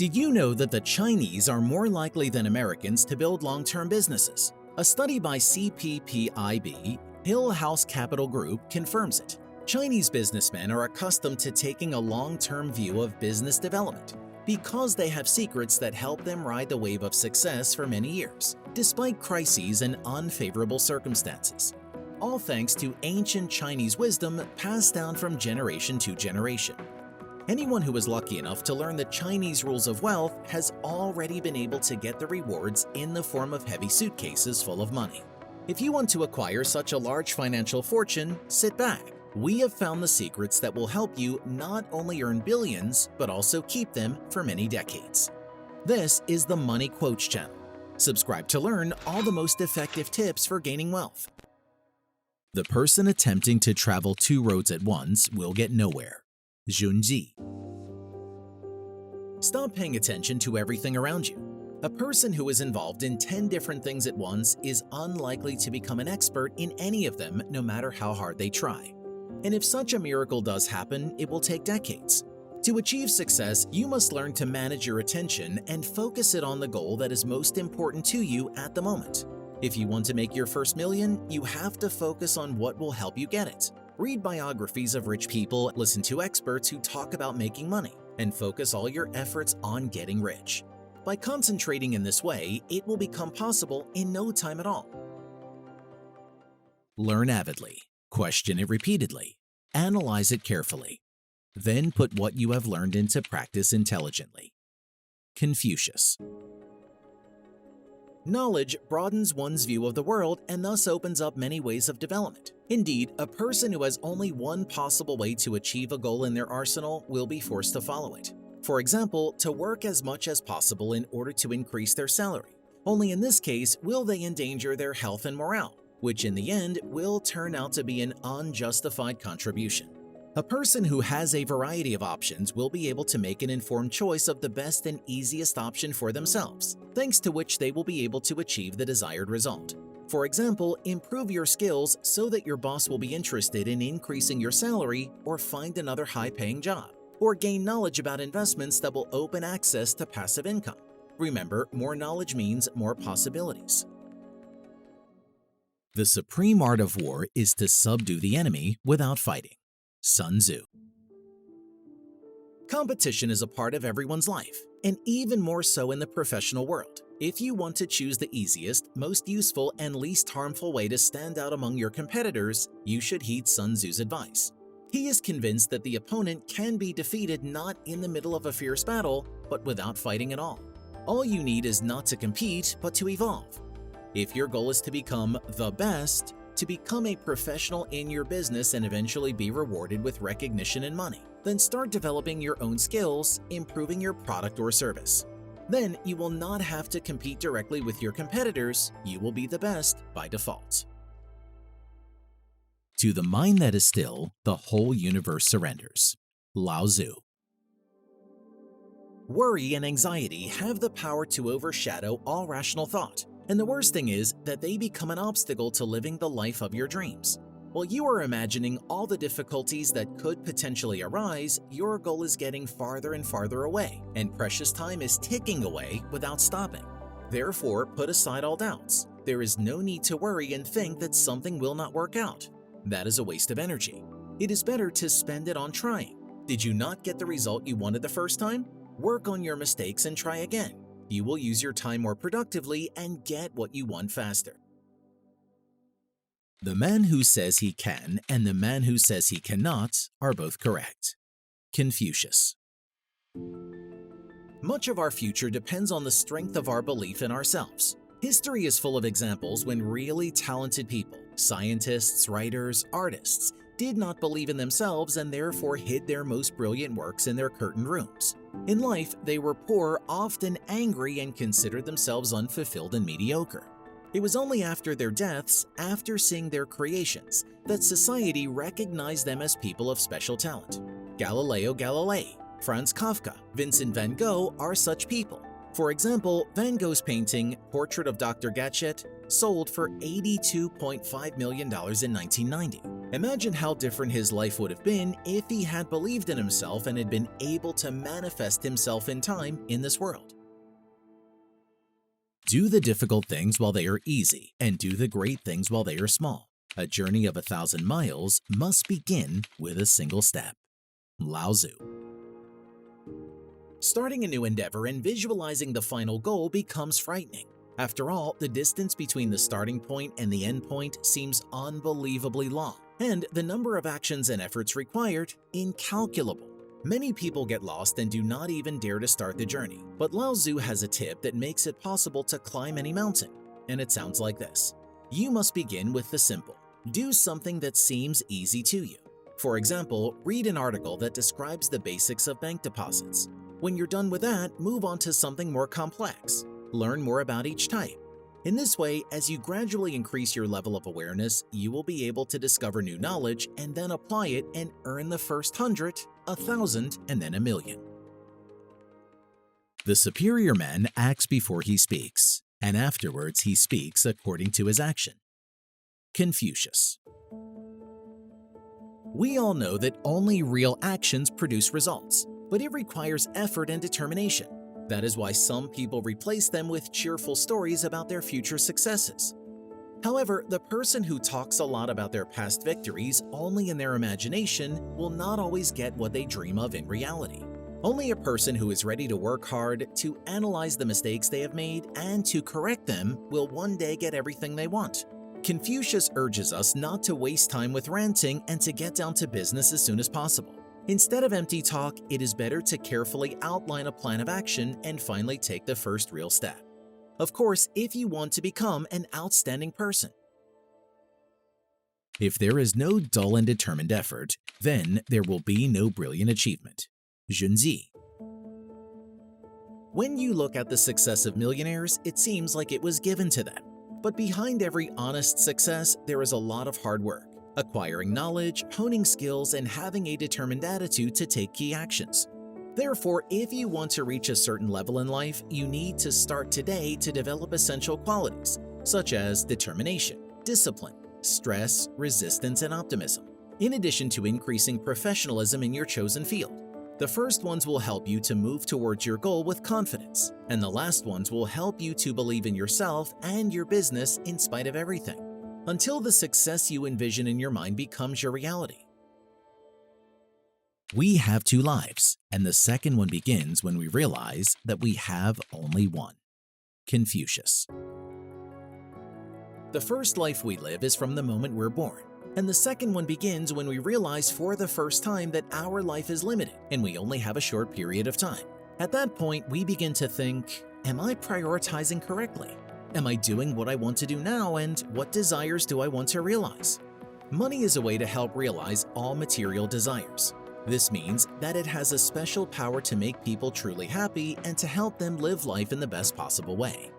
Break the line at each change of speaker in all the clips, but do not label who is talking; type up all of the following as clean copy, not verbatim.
Did you know that the Chinese are more likely than Americans to build long-term businesses? A study by CPPIB, Hillhouse Capital Group, confirms it. Chinese businessmen are accustomed to taking a long-term view of business development because they have secrets that help them ride the wave of success for many years, despite crises and unfavorable circumstances. All thanks to ancient Chinese wisdom passed down from generation to generation. Anyone who is lucky enough to learn the Chinese rules of wealth has already been able to get the rewards in the form of heavy suitcases full of money. If you want to acquire such a large financial fortune, sit back. We have found the secrets that will help you not only earn billions, but also keep them for many decades. This is the Money Quotes channel. Subscribe to learn all the most effective tips for gaining wealth. The person attempting to travel two roads at once will get nowhere. Junji. Stop paying attention to everything around you. A person who is involved in 10 different things at once is unlikely to become an expert in any of them, no matter how hard they try. And if such a miracle does happen, it will take decades. To achieve success, you must learn to manage your attention and focus it on the goal that is most important to you at the moment. If you want to make your first million, you have to focus on what will help you get it. Read biographies of rich people, listen to experts who talk about making money, and focus all your efforts on getting rich. By concentrating in this way, it will become possible in no time at all. Learn avidly, question it repeatedly, analyze it carefully, then put what you have learned into practice intelligently. Confucius. Knowledge broadens one's view of the world and thus opens up many ways of development. Indeed, a person who has only one possible way to achieve a goal in their arsenal will be forced to follow it. For example, to work as much as possible in order to increase their salary. Only in this case will they endanger their health and morale, which in the end will turn out to be an unjustified contribution. A person who has a variety of options will be able to make an informed choice of the best and easiest option for themselves, thanks to which they will be able to achieve the desired result. For example, improve your skills so that your boss will be interested in increasing your salary, or find another high-paying job, or gain knowledge about investments that will open access to passive income. Remember, more knowledge means more possibilities. The supreme art of war is to subdue the enemy without fighting. Sun Tzu. Competition is a part of everyone's life, and even more so in the professional world. If you want to choose the easiest, most useful, and least harmful way to stand out among your competitors, you should heed Sun Tzu's advice. He is convinced that the opponent can be defeated not in the middle of a fierce battle, but without fighting at all. All you need is not to compete, but to evolve. If your goal is to become the best, to become a professional in your business and eventually be rewarded with recognition and money, then start developing your own skills, improving your product or service. Then you will not have to compete directly with your competitors, you will be the best by default. To the mind that is still, the whole universe surrenders. Lao Tzu. Worry and anxiety have the power to overshadow all rational thought. And the worst thing is that they become an obstacle to living the life of your dreams. While you are imagining all the difficulties that could potentially arise, your goal is getting farther and farther away, and precious time is ticking away without stopping. Therefore, put aside all doubts. There is no need to worry and think that something will not work out. That is a waste of energy. It is better to spend it on trying. Did you not get the result you wanted the first time? Work on your mistakes and try again. You will use your time more productively and get what you want faster. The man who says he can and the man who says he cannot are both correct. Confucius. Much of our future depends on the strength of our belief in ourselves. History is full of examples when really talented people, scientists, writers, artists, did not believe in themselves and therefore hid their most brilliant works in their curtained rooms. In life, they were poor, often angry, and considered themselves unfulfilled and mediocre. It was only after their deaths, after seeing their creations, that society recognized them as people of special talent. Galileo Galilei, Franz Kafka, Vincent van Gogh are such people. For example, Van Gogh's painting, Portrait of Dr. Gatchet, sold for $82.5 million in 1990. Imagine how different his life would have been if he had believed in himself and had been able to manifest himself in time in this world. Do the difficult things while they are easy, and do the great things while they are small. A journey of 1,000 miles must begin with a single step. Lao Tzu. Starting a new endeavor and visualizing the final goal becomes frightening. After all, the distance between the starting point and the end point seems unbelievably long, and the number of actions and efforts required incalculable. Many people get lost and do not even dare to start the journey, but Lao Tzu has a tip that makes it possible to climb any mountain, and it sounds like this. You must begin with the simple. Do something that seems easy to you. For example, read an article that describes the basics of bank deposits. When you're done with that, move on to something more complex. Learn more about each type. In this way, as you gradually increase your level of awareness, you will be able to discover new knowledge and then apply it and earn the first 100, 1,000, and then 1,000,000. The superior man acts before he speaks, and afterwards he speaks according to his action. Confucius. We all know that only real actions produce results, but it requires effort and determination. That is why some people replace them with cheerful stories about their future successes. However, the person who talks a lot about their past victories only in their imagination will not always get what they dream of in reality. Only a person who is ready to work hard, to analyze the mistakes they have made, and to correct them will one day get everything they want. Confucius urges us not to waste time with ranting and to get down to business as soon as possible. Instead of empty talk, it is better to carefully outline a plan of action and finally take the first real step. Of course, if you want to become an outstanding person. If there is no dull and determined effort, then there will be no brilliant achievement. Junzi. When you look at the success of millionaires, it seems like it was given to them. But behind every honest success, there is a lot of hard work. Acquiring knowledge, honing skills, and having a determined attitude to take key actions. Therefore, if you want to reach a certain level in life, you need to start today to develop essential qualities, such as determination, discipline, stress, resistance, and optimism, in addition to increasing professionalism in your chosen field. The first ones will help you to move towards your goal with confidence, and the last ones will help you to believe in yourself and your business in spite of everything, until the success you envision in your mind becomes your reality. We have two lives, and the second one begins when we realize that we have only one. Confucius. The first life we live is from the moment we're born, and the second one begins when we realize for the first time that our life is limited and we only have a short period of time. At that point, we begin to think, am I prioritizing correctly? Am I doing what I want to do now, and what desires do I want to realize? Money is a way to help realize all material desires. This means that it has a special power to make people truly happy and to help them live life in the best possible way.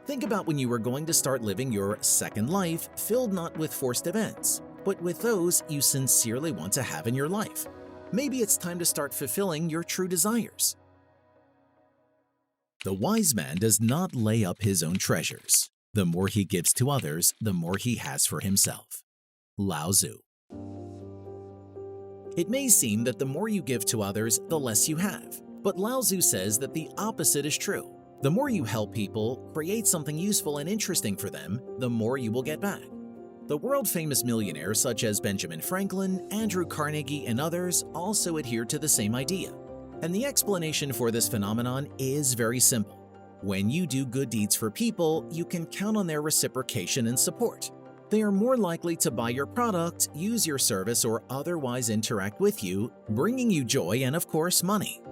Think about when you were going to start living your second life, filled not with forced events, but with those you sincerely want to have in your life. Maybe it's time to start fulfilling your true desires. The wise man does not lay up his own treasures. The more he gives to others, the more he has for himself. Lao Tzu. It may seem that the more you give to others, the less you have. But Lao Tzu says that the opposite is true. The more you help people, create something useful and interesting for them, the more you will get back. The world-famous millionaires such as Benjamin Franklin, Andrew Carnegie, and others also adhere to the same idea. And the explanation for this phenomenon is very simple. When you do good deeds for people, you can count on their reciprocation and support. They are more likely to buy your product, use your service, or otherwise interact with you, bringing you joy and, of course, money.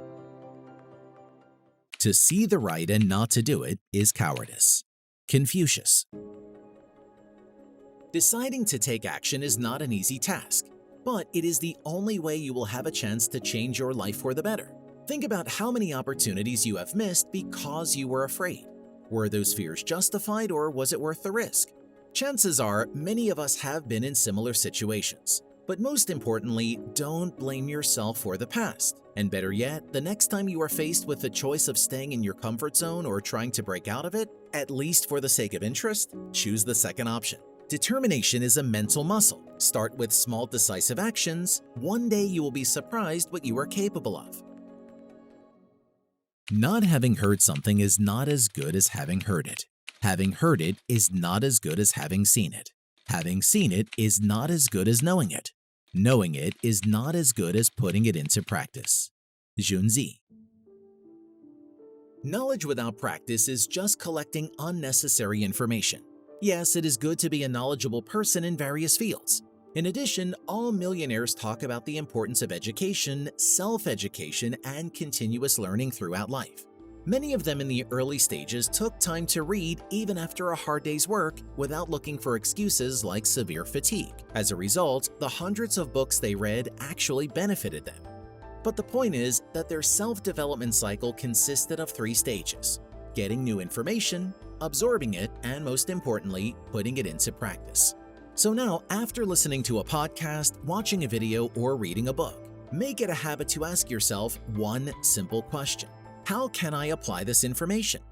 To see the right and not to do it is cowardice. Confucius. Deciding to take action is not an easy task, but it is the only way you will have a chance to change your life for the better. Think about how many opportunities you have missed because you were afraid. Were those fears justified, or was it worth the risk? Chances are many of us have been in similar situations. But most importantly, don't blame yourself for the past. And better yet, the next time you are faced with the choice of staying in your comfort zone or trying to break out of it, at least for the sake of interest, choose the second option. Determination is a mental muscle. Start with small decisive actions. One day you will be surprised what you are capable of. Not having heard something is not as good as having heard it. Having heard it is not as good as having seen it. Having seen it is not as good as knowing it. Knowing it is not as good as putting it into practice. Junzi. Knowledge without practice is just collecting unnecessary information. Yes, it is good to be a knowledgeable person in various fields. In addition, all millionaires talk about the importance of education, self-education, and continuous learning throughout life. Many of them in the early stages took time to read even after a hard day's work without looking for excuses like severe fatigue. As a result, the hundreds of books they read actually benefited them. But the point is that their self-development cycle consisted of 3 stages: getting new information, absorbing it, and most importantly, putting it into practice. So now, after listening to a podcast, watching a video, or reading a book, make it a habit to ask yourself one simple question. How can I apply this information?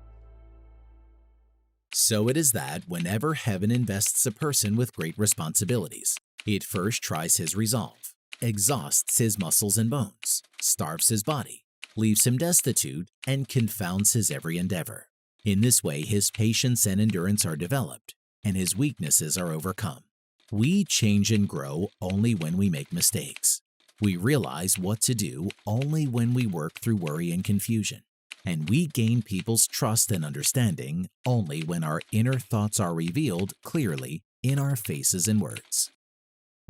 So it is that whenever heaven invests a person with great responsibilities, it first tries his resolve, exhausts his muscles and bones, starves his body, leaves him destitute, and confounds his every endeavor. In this way, his patience and endurance are developed, and his weaknesses are overcome. We change and grow only when we make mistakes. We realize what to do only when we work through worry and confusion. And we gain people's trust and understanding only when our inner thoughts are revealed clearly in our faces and words.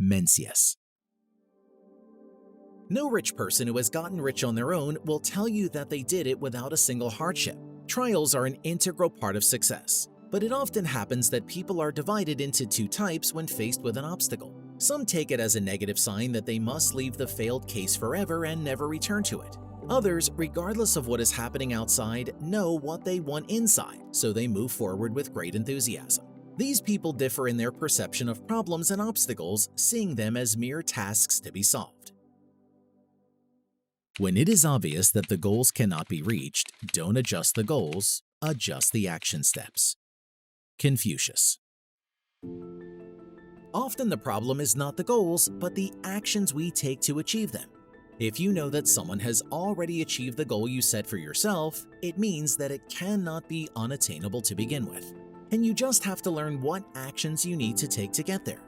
Mencius. No rich person who has gotten rich on their own will tell you that they did it without a single hardship. Trials are an integral part of success, but it often happens that people are divided into 2 types when faced with an obstacle. Some take it as a negative sign that they must leave the failed case forever and never return to it. Others, regardless of what is happening outside, know what they want inside, so they move forward with great enthusiasm. These people differ in their perception of problems and obstacles, seeing them as mere tasks to be solved. When it is obvious that the goals cannot be reached, don't adjust the goals, adjust the action steps. Confucius. Often the problem is not the goals, but the actions we take to achieve them. If you know that someone has already achieved the goal you set for yourself, it means that it cannot be unattainable to begin with, and you just have to learn what actions you need to take to get there.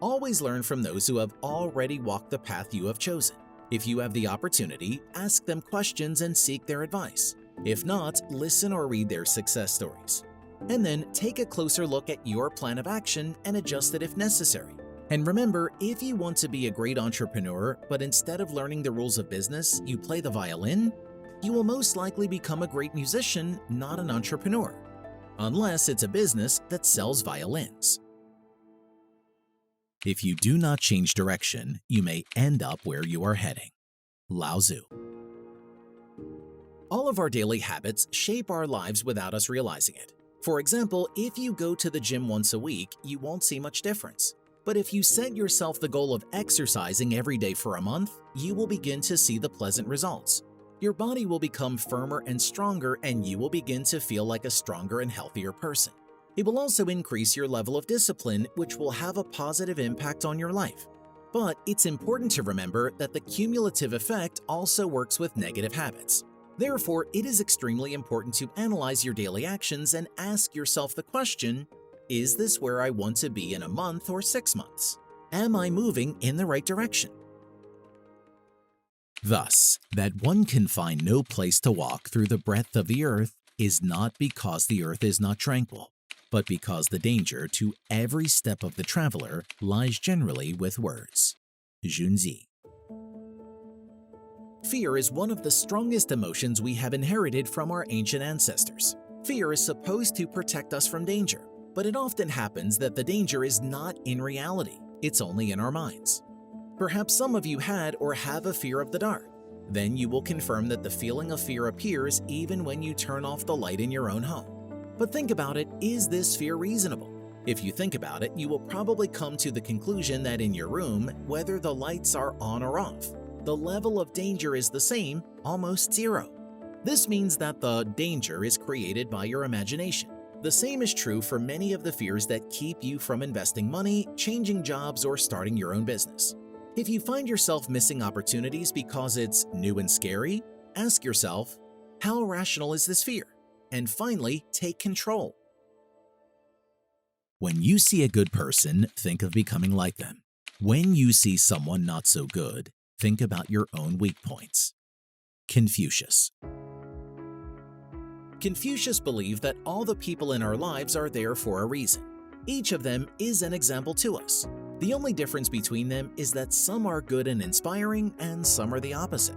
Always learn from those who have already walked the path you have chosen. If you have the opportunity, ask them questions and seek their advice. If not, listen or read their success stories. And then take a closer look at your plan of action and adjust it if necessary. And remember, if you want to be a great entrepreneur, but instead of learning the rules of business, you play the violin, you will most likely become a great musician, not an entrepreneur. Unless it's a business that sells violins. If you do not change direction, you may end up where you are heading. Lao Tzu. All of our daily habits shape our lives without us realizing it. For example, if you go to the gym once a week, you won't see much difference. But if you set yourself the goal of exercising every day for a month, you will begin to see the pleasant results. Your body will become firmer and stronger, and you will begin to feel like a stronger and healthier person. It will also increase your level of discipline, which will have a positive impact on your life. But it's important to remember that the cumulative effect also works with negative habits. Therefore, it is extremely important to analyze your daily actions and ask yourself the question, is this where I want to be in a month or 6 months? Am I moving in the right direction? Thus, that one can find no place to walk through the breadth of the earth is not because the earth is not tranquil, but because the danger to every step of the traveler lies generally with words. Junzi. Fear is one of the strongest emotions we have inherited from our ancient ancestors. Fear is supposed to protect us from danger, but it often happens that the danger is not in reality, it's only in our minds. Perhaps some of you had or have a fear of the dark. Then you will confirm that the feeling of fear appears even when you turn off the light in your own home. But think about it, is this fear reasonable? If you think about it, you will probably come to the conclusion that in your room, whether the lights are on or off, the level of danger is the same, almost zero. This means that the danger is created by your imagination. The same is true for many of the fears that keep you from investing money, changing jobs, or starting your own business. If you find yourself missing opportunities because it's new and scary, ask yourself, how rational is this fear? And finally, take control. When you see a good person, think of becoming like them. When you see someone not so good, think about your own weak points. Confucius. Confucius believed that all the people in our lives are there for a reason. Each of them is an example to us. The only difference between them is that some are good and inspiring and some are the opposite.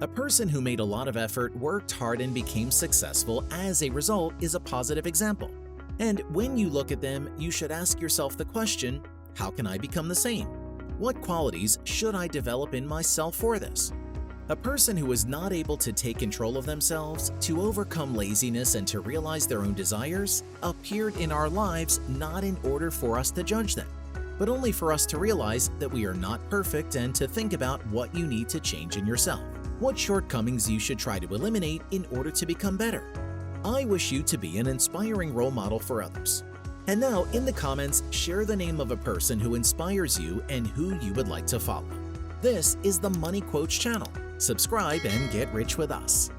A person who made a lot of effort, worked hard, and became successful as a result is a positive example. And when you look at them, you should ask yourself the question, how can I become the same? What qualities should I develop in myself for this? A person who is not able to take control of themselves, to overcome laziness, and to realize their own desires appeared in our lives not in order for us to judge them, but only for us to realize that we are not perfect and to think about what you need to change in yourself, what shortcomings you should try to eliminate in order to become better. I wish you to be an inspiring role model for others. And now, in the comments, share the name of a person who inspires you and who you would like to follow. This is the Money Quotes channel. Subscribe and get rich with us.